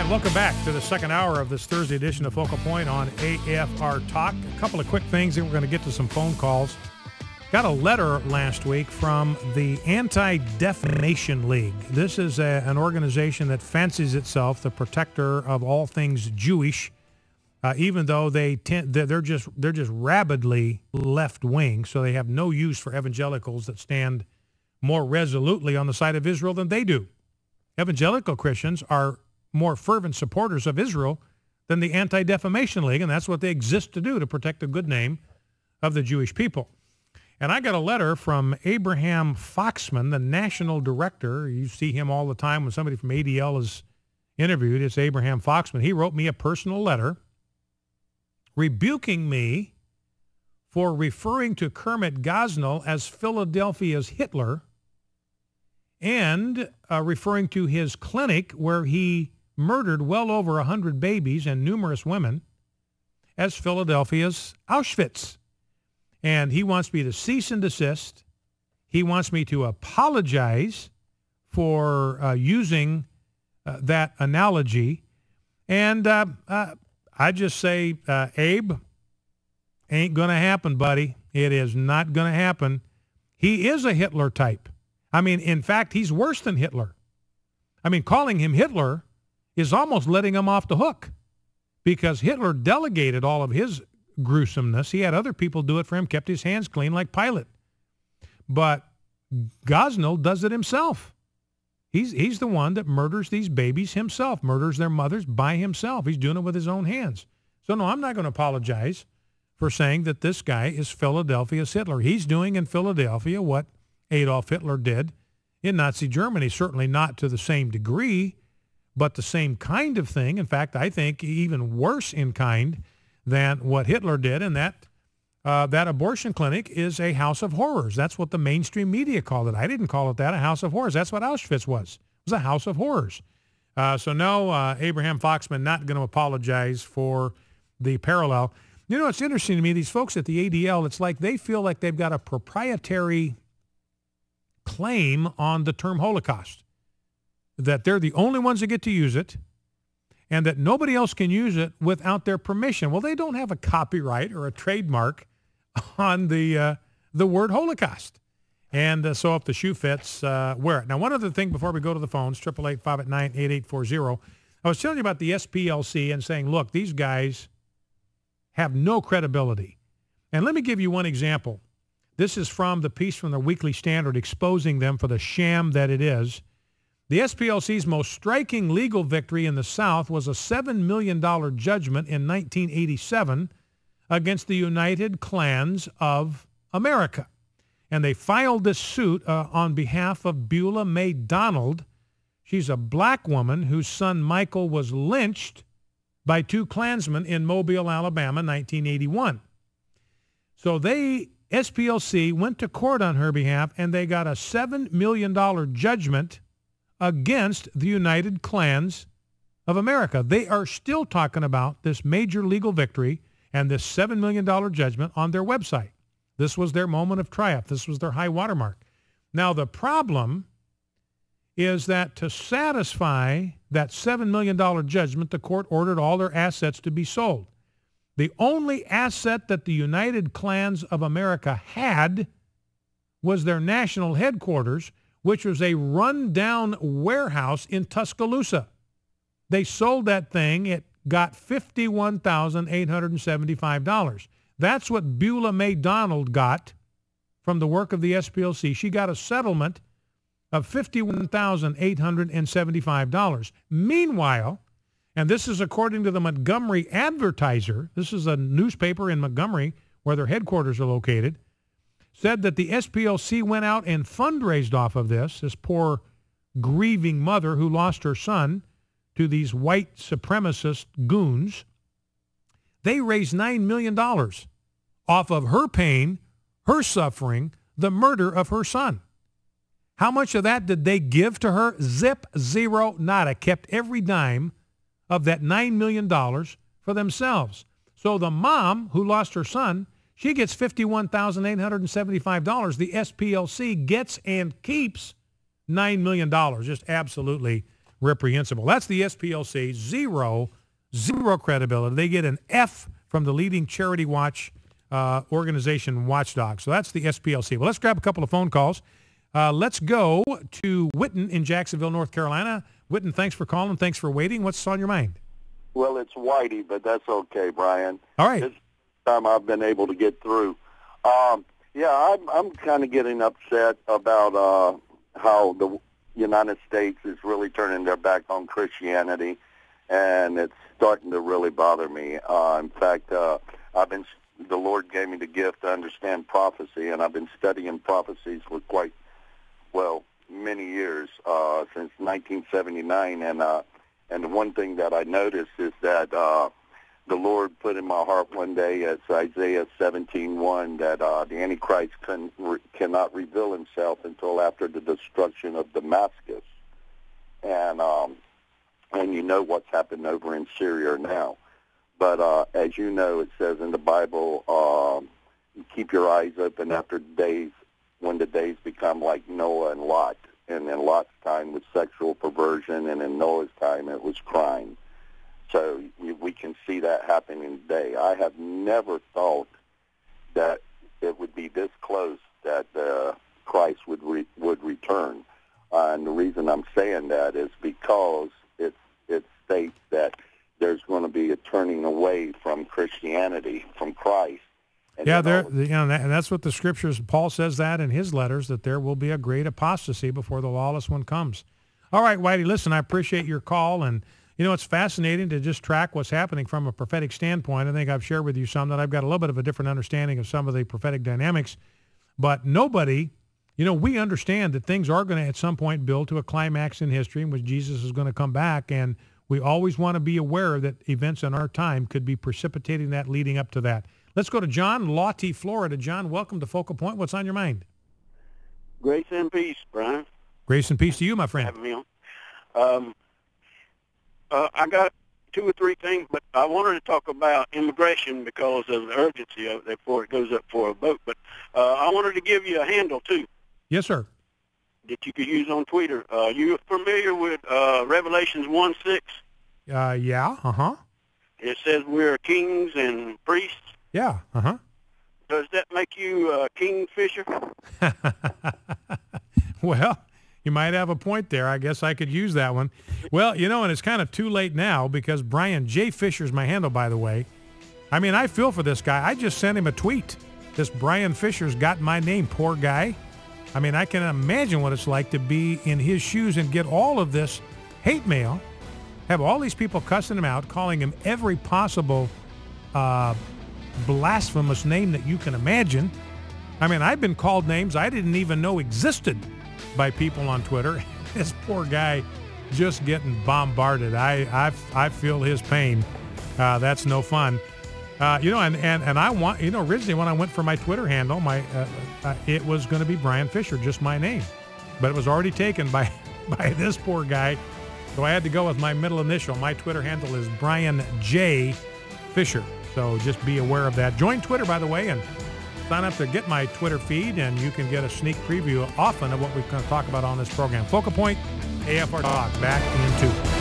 right, welcome back to the second hour of this Thursday edition of Focal Point on AFR Talk. A couple of quick things, and we're going to get to some phone calls. Got a letter last week from the Anti-Defamation League. This is an organization that fancies itself the protector of all things Jewish, even though they're just rabidly left-wing, so they have no use for evangelicals that stand more resolutely on the side of Israel than they do. Evangelical Christians are more fervent supporters of Israel than the Anti-Defamation League, and that's what they exist to do, to protect the good name of the Jewish people. And I got a letter from Abraham Foxman, the national director. You see him all the time when somebody from ADL is interviewed. It's Abraham Foxman. He wrote me a personal letter rebuking me for referring to Kermit Gosnell as Philadelphia's Hitler and referring to his clinic where he murdered well over 100 babies and numerous women as Philadelphia's Auschwitz. And he wants me to cease and desist. He wants me to apologize for using that analogy. And I just say, Abe, ain't going to happen, buddy. It is not going to happen. He is a Hitler type. I mean, in fact, he's worse than Hitler. I mean, calling him Hitler is almost letting him off the hook, because Hitler delegated all of his gruesomeness. He had other people do it for him, kept his hands clean like Pilate. But Gosnell does it himself. He's the one that murders these babies himself, murders their mothers by himself. He's doing it with his own hands. So no, I'm not going to apologize for saying that this guy is Philadelphia's Hitler. He's doing in Philadelphia what Adolf Hitler did in Nazi Germany, certainly not to the same degree, but the same kind of thing. In fact, I think even worse in kind than what Hitler did, and that abortion clinic is a house of horrors. That's what the mainstream media called it. I didn't call it that, a house of horrors. That's what Auschwitz was. It was a house of horrors. So no, Abraham Foxman not going to apologize for the parallel. You know, it's interesting to me, these folks at the ADL, it's like they feel like they've got a proprietary claim on the term Holocaust, that they're the only ones that get to use it, and that nobody else can use it without their permission. Well, they don't have a copyright or a trademark on the word Holocaust. And so if the shoe fits, wear it. Now, one other thing before we go to the phones, 888-589-8840. I was telling you about the SPLC and saying, look, these guys have no credibility. And let me give you one example. This is from the piece from the Weekly Standard exposing them for the sham that it is. The SPLC's most striking legal victory in the South was a $7 million judgment in 1987 against the United Klans of America. And they filed this suit on behalf of Beulah May Donald. She's a black woman whose son Michael was lynched by two Klansmen in Mobile, Alabama, 1981. So SPLC went to court on her behalf, and they got a $7 million judgment against the United Klans of America. They are still talking about this major legal victory and this $7 million judgment on their website. This was their moment of triumph. This was their high watermark. Now, the problem is that to satisfy that $7 million judgment, the court ordered all their assets to be sold. The only asset that the United Klans of America had was their national headquarters, which was a run-down warehouse in Tuscaloosa. They sold that thing. It got $51,875. That's what Beulah May Donald got from the work of the SPLC. She got a settlement of $51,875. Meanwhile, and this is according to the Montgomery Advertiser, this is a newspaper in Montgomery where their headquarters are located, said that the SPLC went out and fundraised off of this poor grieving mother who lost her son to these white supremacist goons. They raised $9 million off of her pain, her suffering, the murder of her son. How much of that did they give to her? Zip, zero, nada. Kept every dime of that $9 million for themselves. So the mom who lost her son, she gets $51,875. The SPLC gets and keeps $9 million. Just absolutely reprehensible. That's the SPLC. Zero credibility. They get an F from the leading charity watch organization, Watchdog. So that's the SPLC. Well, let's grab a couple of phone calls. Let's go to Witten in Jacksonville, North Carolina. Witten, thanks for calling. Thanks for waiting. What's on your mind? Well, it's Whitey, but that's okay, Brian. All right. This time I've been able to get through. I'm kind of getting upset about how the United States is really turning their back on Christianity, and it's starting to really bother me. In fact, the Lord gave me the gift to understand prophecy, and I've been studying prophecies for many years, since 1979, and the one thing that I noticed is that the Lord put in my heart one day, it's Isaiah 17:1, that the Antichrist cannot reveal himself until after the destruction of Damascus. And you know what's happened over in Syria now. But as you know, it says in the Bible, keep your eyes open after days, when the days become like Noah and Lot. And in Lot's time was sexual perversion, and in Noah's time it was crime. So we can see that happening today. I have never thought that it would be this close that Christ would return. And the reason I'm saying that is because it states that there's going to be a turning away from Christianity, from Christ. And and that's what the scriptures, Paul says that in his letters, that there will be a great apostasy before the lawless one comes. All right, Whitey, listen, I appreciate your call, and it's fascinating to just track what's happening from a prophetic standpoint. I think I've shared with you some that I've got a little bit of a different understanding of some of the prophetic dynamics, but nobody, we understand that things are going to at some point build to a climax in history in which Jesus is going to come back, and we always want to be aware that events in our time could be precipitating that, leading up to that. Let's go to John, Lottie, Florida. John, welcome to Focal Point. What's on your mind? Grace and peace, Brian. Grace and peace to you, my friend. Having me on. I got 2 or 3 things, but I wanted to talk about immigration because of the urgency of it before it goes up for a vote. But I wanted to give you a handle, too. Yes, sir. That you could use on Twitter. You familiar with Revelations 1:6? Yeah, uh-huh. It says we're kings and priests. Yeah, uh-huh. Does that make you a kingfisher? Well, you might have a point there. I guess I could use that one. Well, and it's kind of too late now because Brian J. Fisher's my handle, by the way. I mean, I feel for this guy. I just sent him a tweet. This Brian Fisher's got my name, poor guy. I mean, I can imagine what it's like to be in his shoes and get all of this hate mail, have all these people cussing him out, calling him every possible blasphemous name that you can imagine. I mean, I've been called names I didn't even know existed by people on Twitter. This poor guy just getting bombarded. I feel his pain. That's no fun. And I want, originally when I went for my Twitter handle, it was going to be Brian Fisher, just my name, but it was already taken by this poor guy. So I had to go with my middle initial. My Twitter handle is Brian J. Fisher. So just be aware of that. Join Twitter, by the way, and sign up to get my Twitter feed, and you can get a sneak preview often of what we're going to talk about on this program. Focal Point, AFR Talk, back in 2.